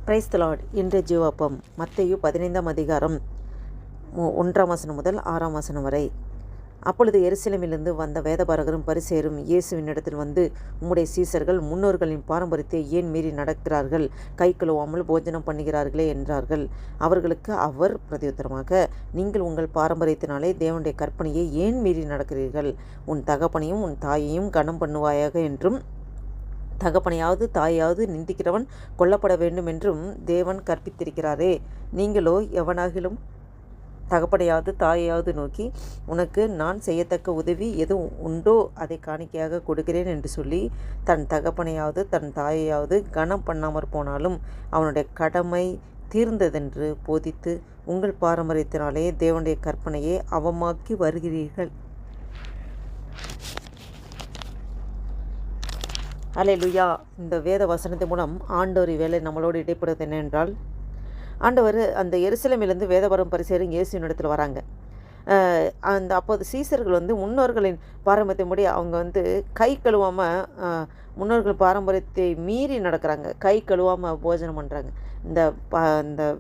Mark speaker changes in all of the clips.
Speaker 1: Praise the Lord. இன்றைய ஜீவாப்பம் மத்தேயு 15ஆம் அதிகாரம் 1ஆம் வசனம் முதல் 6ஆம் வசனம் வரை. அப்பொழுது எருசலேமிலிருந்து வந்த வேதபாரகரும் பரிசேயரும் இயேசுவின் இடத்தில் வந்து, உம்முடைய சீசர்கள் முன்னோர்களின் பாரம்பரியத்தை ஏன் மீறி நடக்கிறார்கள்? கை கழுவாமல் போஜனம் பண்ணுகிறார்களே என்றார்கள். அவர்களுக்கு அவர் பிரதியுத்தரமாக, நீங்கள் உங்கள் பாரம்பரியத்தினாலே தேவனுடைய கற்பனையை ஏன் மீறி நடக்கிறீர்கள்? உன் தகப்பனையும் உன் தாயையும் கனம் பண்ணுவாயாக என்றும், தகப்பனையாவது தாயாவது நிந்திக்கிறவன் கொல்லப்பட வேண்டும் என்றும் தேவன் கற்பித்திருக்கிறாரே. நீங்களோ எவனாகிலும் தகப்பனையாவது தாயையாவது நோக்கி, உனக்கு நான் செய்யத்தக்க உதவி எது உண்டோ அதை காணிக்கையாக கொடுக்கிறேன் என்று சொல்லி தன் தகப்பனையாவது தன் தாயையாவது கனம் பண்ணாமற் போனாலும் அவனுடைய கடமை தீர்ந்ததென்று போதித்து உங்கள் பாரம்பரியத்தினாலே தேவனுடைய கற்பனையை அவமாக்கி வருகிறீர்கள். அல்லேலூயா. இந்த வேத வசனத்தின் மூலம் ஆண்டவர் வேலை நம்மளோடு இடைப்படுவது என்னவென்றால், ஆண்டவர் அந்த எருசலேமிலிருந்து வேதபாரகரும் பரிசேயரும் இயேசுவின் இடத்துல வராங்க. அப்போது சீசர்கள் முன்னோர்களின் பாரம்பரியத்தின்படி அவங்க கை கழுவாமல் முன்னோர்கள் பாரம்பரியத்தை மீறி நடக்கிறாங்க. கை கழுவாமல் போஜனம் பண்ணுறாங்க. இந்த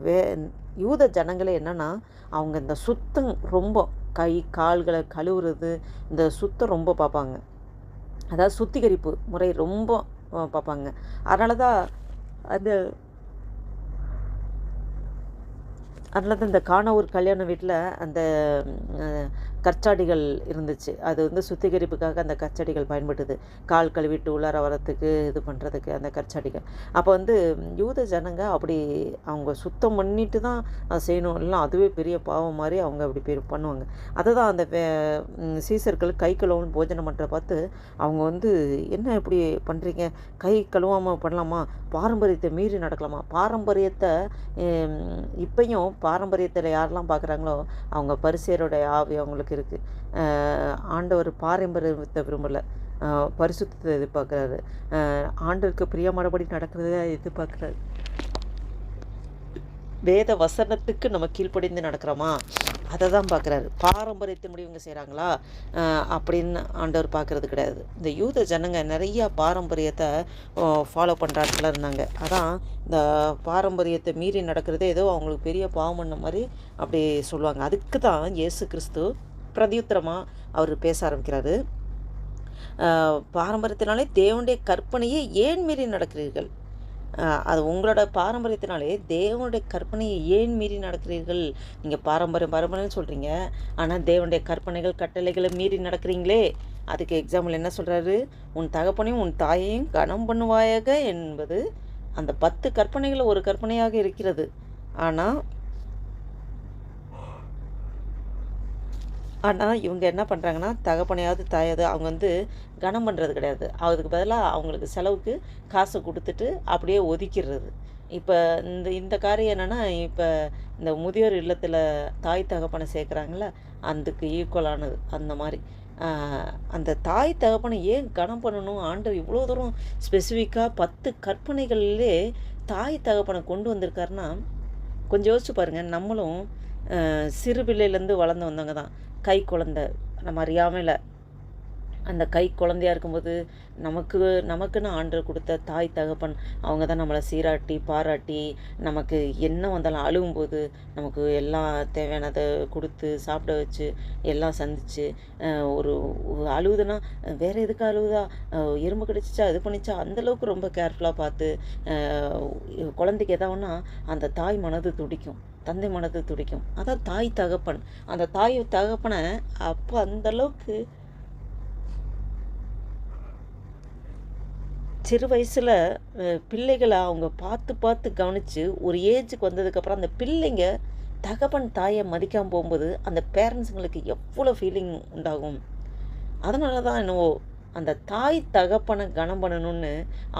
Speaker 1: யூத ஜனங்களே என்னென்னா, அவங்க இந்த சுத்தம் ரொம்ப, கை கால்களை கழுவுறது, இந்த சுத்தம் ரொம்ப பார்ப்பாங்க. அதாவது சுத்திகரிப்பு முறை ரொம்ப பார்ப்பாங்க. அதனால தான் இந்த கானாவூர் கல்யாண வீட்டில் அந்த கற்சாடிகள் இருந்துச்சு. அது சுத்திகரிப்புக்காக அந்த கற்சாடிகள் பயன்படுது. கால் கழுவிட்டு உள்ளார வரத்துக்கு இது பண்ணுறதுக்கு அந்த கற்சாடிகள். அப்போ யூத ஜனங்க அப்படி அவங்க சுத்தம் பண்ணிட்டு தான் செய்யணும், இல்லை அதுவே பெரிய பாவம் மாதிரி அவங்க அப்படி பண்ணுவாங்க. அதை தான் அந்த சீசர்கள் கை கழுவணும் போஜனம் பண்ணுற பார்த்து அவங்க என்ன இப்படி பண்ணுறீங்க, கை கழுவாமல் பண்ணலாமா, பாரம்பரியத்தை மீறி நடக்கலாமா? பாரம்பரியத்தை இப்பையும் பாரம்பரியத்தில் யாரெல்லாம் பார்க்குறாங்களோ அவங்க பரிசேயருடைய ஆவி அவங்களுக்கு இருக்குது. ஆண்டவர் பாரம்பரியத்தை விரும்பலை, பரிசுத்தத்தை எதிர்பார்க்குறாரு. ஆண்டவருக்கு பிரியமானபடி நடக்கிறத எதிர்பார்க்குறாரு. வேத வசனத்துக்கு நம்ம கீழ்ப்படிந்து நடக்கிறோமா, அதை தான் பார்க்குறாரு. பாரம்பரியத்தின்படி இவங்க செய்கிறாங்களா அப்படின்னு ஆண்டவர் பார்க்குறது கிடையாது. இந்த யூத ஜனங்க நிறையா பாரம்பரியத்தை ஃபாலோ பண்ணுறாங்களா இருந்தாங்க. அதான் இந்த பாரம்பரியத்தை மீறி நடக்கிறதே ஏதோ அவங்களுக்கு பெரிய பாவம் பண்ண மாதிரி அப்படி சொல்லுவாங்க. அதுக்கு தான் இயேசு கிறிஸ்து பிரதியுத்தரமாக அவர் பேச ஆரம்பிக்கிறாரு. பாரம்பரியத்தினாலே தேவனுடைய கற்பனையை ஏன் மீறி நடக்கிறீர்கள்? அது உங்களோட பாரம்பரியத்தினாலே தேவனுடைய கற்பனையை ஏன் மீறி நடக்கிறீர்கள்? நீங்கள் பாரம்பரியம்னு சொல்கிறீங்க, ஆனால் தேவனுடைய கற்பனைகள் கட்டளைகளை மீறி நடக்கிறீங்களே. அதுக்கு எக்ஸாம்பிள் என்ன சொல்கிறாரு? உன் தகப்பனையும் உன் தாயையும் கனம் பண்ணுவாயாக என்பது அந்த 10 கற்பனைகள் ஒரு கற்பனையாக இருக்கிறது. ஆனால் இவங்க என்ன பண்ணுறாங்கன்னா, தகப்பனையாவது தாயாவது அவங்க கனம் பண்ணுறது கிடையாது. அதுக்கு பதிலாக அவங்களுக்கு செலவுக்கு காசை கொடுத்துட்டு அப்படியே ஒதுக்கிடுறது. இப்போ இந்த காரியம் என்னென்னா, இப்போ இந்த முதியோர் இல்லத்தில் தாய் தகப்பனை சேர்க்குறாங்கள, அதுக்கு ஈக்குவலானது. அந்த மாதிரி அந்த தாய் தகப்பனை ஏன் கனம் பண்ணணும்? ஆண்டவர் இவ்வளோ தூரம் ஸ்பெசிஃபிக்காக 10 கற்பனைகளிலே தாய் தகப்பனை கொண்டு வந்திருக்காருன்னா கொஞ்சம் யோசிச்சு பாருங்கள். நம்மளும் சிறு பிள்ளையிலேருந்து வளர்ந்து வந்தவங்க தான். கை குழந்தை, நம்ம அறியாமல் அந்த கை குழந்தையாக இருக்கும்போது நமக்குன்னு ஆண்டவர் கொடுத்த தாய் தகப்பன் அவங்க தான் நம்மளை சீராட்டி பாராட்டி, நமக்கு என்ன வந்தாலும் அழுகும்போது நமக்கு எல்லாம் தேவையானதை கொடுத்து சாப்பிட வச்சு எல்லாம் சந்திச்சு, ஒரு அழுகுதுன்னா வேறு எதுக்கு அழுகுதா, எறும்பு கிடச்சிச்சா இது பண்ணிச்சா, அந்தளவுக்கு ரொம்ப கேர்ஃபுல்லாக பார்த்து குழந்தைக்கு எதாவதுன்னா அந்த தாய் மனது துடிக்கும், தந்தை மனது துடிக்கும். அதான் தாய் தகப்பன். அந்த தாய் தகப்பனை அப்போ அந்தளவுக்கு சிறு வயசில் பிள்ளைகளை அவங்க பார்த்து கவனித்து ஒரு ஏஜுக்கு வந்ததுக்கப்புறம் அந்த பிள்ளைங்க தகப்பன் தாயை மதிக்காமல் போகும்போது அந்த பேரண்ட்ஸுங்களுக்கு எவ்வளோ ஃபீலிங் உண்டாகும். அதனால தான் என்னவோ அந்த தாய் தகப்பனை கனம் பண்ணணும்னு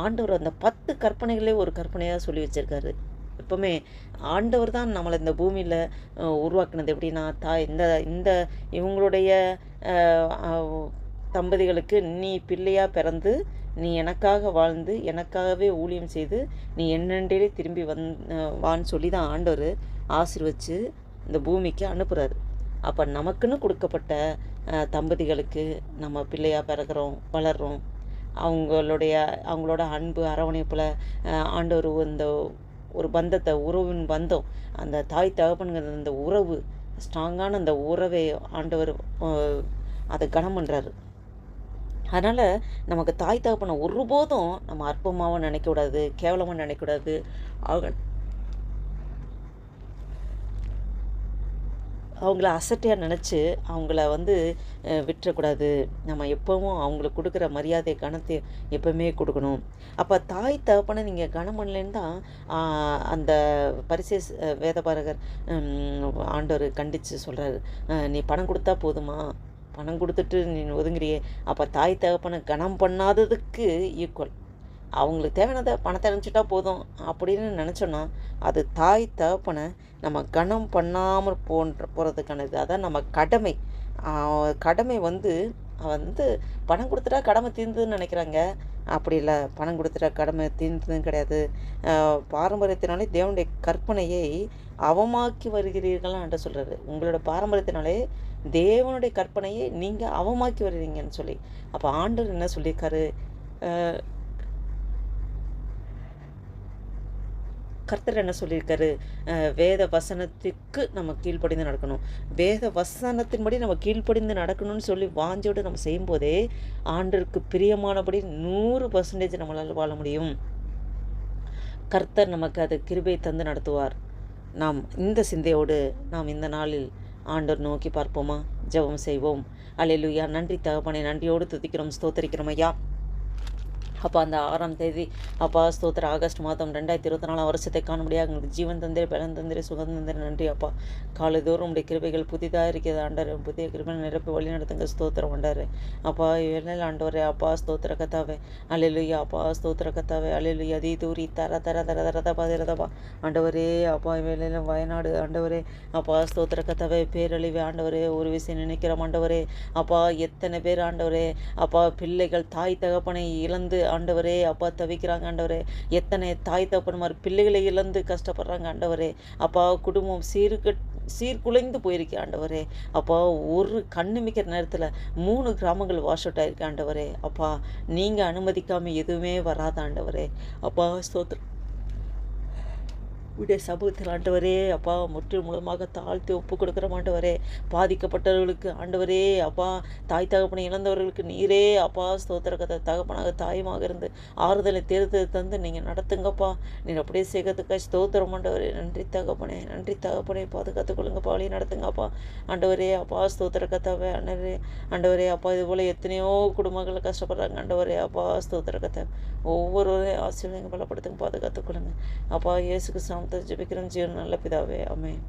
Speaker 1: ஆண்டவர் அந்த 10 கற்பனைகளே ஒரு கற்பனையாக சொல்லி வச்சுருக்காரு. எப்போவுமே ஆண்டவர் தான் நம்மளை இந்த பூமியில் உருவாக்குனது. எப்படின்னா, இந்த இவங்களுடைய தம்பதிகளுக்கு நீ பிள்ளையாக பிறந்து நீ எனக்காக வாழ்ந்து எனக்காகவே ஊழியம் செய்து நீ என்னண்டே திரும்பி வான்னு சொல்லி தான் ஆண்டவர் ஆசீர்வச்சு இந்த பூமிக்கு அனுப்புகிறாரு. அப்போ நமக்குன்னு கொடுக்கப்பட்ட தம்பதிகளுக்கு நம்ம பிள்ளையாக பிறக்கிறோம், வளர்கிறோம். அவங்களோட அன்பு அரவணைப்பில் ஆண்டவர் இந்த ஒரு பந்தத்தை, உறவின் பந்தம், அந்த தாய் தகப்பனுங்கிற அந்த உறவு, ஸ்ட்ராங்கான அந்த உறவை ஆண்டவர் அதை கனம் பண்ணுறாரு. அதனால் நமக்கு தாய் தகப்பனை ஒருபோதும் நம்ம அற்பமாகவும் நினைக்கக்கூடாது, கேவலமாக நினைக்கக்கூடாது. அவங்க அவங்கள அசட்டையாக நினச்சி அவங்கள விட்டுறக்கூடாது. நம்ம எப்போவும் அவங்களுக்கு கொடுக்குற மரியாதை, கனத்தை எப்போவுமே கொடுக்கணும். அப்போ தாய் தகப்பனை நீங்கள் கனம் பண்ணலேன்னு தான் அந்த பரிசேஸ் வேதபாரகர் ஆண்டவர் கண்டித்து சொல்கிறாரு. நீ பணம் கொடுத்தா போதுமா? பணம் கொடுத்துட்டு நீ ஒதுங்குறியே, அப்போ தாய் தகப்பனை கனம் பண்ணாததுக்கு ஈக்குவல். அவங்களுக்கு தேவையானதை பணத்தை அனுப்பிச்சிட்டா போதும் அப்படின்னு நினச்சோன்னா, அது தாய் தகப்பனை நம்ம கனம் பண்ணாமல் போகிறதுக்கான இது. அதான் நம்ம கடமை. கடமை பணம் கொடுத்துட்டா கடமை தீர்ந்ததுன்னு நினைக்கிறாங்க. அப்படி இல்லை, பணம் கொடுத்துட்டா கடமை தீர்ந்ததுன்னு கிடையாது. பாரம்பரியத்தினாலே தேவனுடைய கற்பனையை அவமாக்கி வருகிறீர்கள்னு என்கிட்ட சொல்கிறாரு. உங்களோட பாரம்பரியத்தினாலே தேவனுடைய கற்பனையை நீங்கள் அவமாக்கி வருவீங்கன்னு சொல்லி. அப்போ ஆண்டவர் என்ன சொல்லியிருக்காரு? கர்த்தர் என்ன சொல்லியிருக்காரு? வேத வசனத்துக்கு நம்ம கீழ்ப்படிந்து நடக்கணும். வேத வசனத்தின்படி நம்ம கீழ்ப்படிந்து நடக்கணும்னு சொல்லி வாஞ்சோடு நம்ம செய்யும்போதே ஆண்டருக்கு பிரியமானபடி 100% நம்மளால் வாழ முடியும். கர்த்தர் நமக்கு அது கிருபை தந்து நடத்துவார். நாம் இந்த சிந்தையோடு நாம் இந்த நாளில் ஆண்டவர் நோக்கி பார்ப்போமா? ஜெபம் செய்வோம். அல்லேலூயா. நன்றி தகப்பனே, நன்றியோடு துதிக்கிறோம், ஸ்தோத்தரிக்கிறோம் ஐயா. அப்போ அந்த 6ஆம் தேதி அப்பா ஸ்தோத்திரம், ஆகஸ்ட் மாதம் 2024 வருஷத்தை காணும்படியாக எங்களுக்கு ஜீவன் தந்திர, பலன் தந்திர, சுகம் தந்திர. நன்றி அப்பா. காலைதோறும் உடைய கிருபைகள் புதிதாக இருக்கிறது ஆண்டவர். புதிய கிருபை நிரப்பி வழி நடத்துங்க. ஸ்தோத்திரம் ஆண்டவர். அப்பா வேலையில் ஆண்டவரே அப்பா ஸ்தோத்திர கத்தாவே. அல்லேலூயா அப்பா ஸ்தோத்திர கத்தாவே. அல்லேலூயா. தி தூரி தர தர தர தரதப்பா திரதப்பா ஆண்டவரே. அப்பா வேலையில் வயநாடு ஆண்டவரே அப்பா ஸ்தோத்திர கத்தாவே. பேரழிவு ஆண்டவரே. ஒரு விஷயம் நினைக்கிறோம் ஆண்டவரே. அப்பா எத்தனை பேர் ஆண்டவரே அப்பா பிள்ளைகள் தாய் தகப்பனை இழந்து ஆண்டவரே அப்பா தவிக்கிறாங்க ஆண்டவரே. எத்தனை தாய் தகப்பன்மார் பிள்ளைகளை இழந்து கஷ்டப்படுறாங்க ஆண்டவரே. அப்பா குடும்பம் சீர்குலைந்து போயிருக்கு ஆண்டவரே. அப்பா ஒரு கண்ணுமிக்கிற நேரத்தில் 3 கிராமங்கள் வாஷ் அவுட் ஆயிருக்கு ஆண்டவரே. அப்பா நீங்கள் அனுமதிக்காமல் எதுவுமே வராத ஆண்டவரே. அப்பா ஸ்தோத்திரம். உடைய சமூகத்தில் ஆண்டவரே அப்பா முழுமாக தாழ்த்தி ஒப்பு கொடுக்குற ஆண்டவரே. பாதிக்கப்பட்டவர்களுக்கு ஆண்டவரே அப்பா தாய் தகப்பனை இழந்தவர்களுக்கு நீரே அப்பா ஸ்தோத்திர தகப்பனாக தாயுமாக இருந்து ஆறுதலை தேர்தல் தந்து நீங்கள் நடத்துங்கப்பா. நீங்கள் அப்படியே செய்கிறதுக்காக ஸ்தோத்திரம் ஆண்டவரே. நன்றி தகப்பனே, நன்றி தகப்பனே. பாதுகாத்து கொள்ளுங்கப்பா, வழி நடத்துங்கப்பா ஆண்டவரே. அப்பா ஸ்தோத்திர கத்தாவே ஆண்டவரே அப்பா. இது போல் எத்தனையோ குடும்பங்கள் கஷ்டப்படுறாங்க ஆண்டவரே. அப்பா ஸ்தோத்திர கத்தை ஒவ்வொருவரையும் ஆசீர்வாதங்க பலப்படுத்துங்க, பாதுகாத்து கொள்ளுங்க அப்பா. இயேசுக்கு ஜெபிக்கிறோம் ஜீவன் நல்ல பிதாவே, ஆமென்.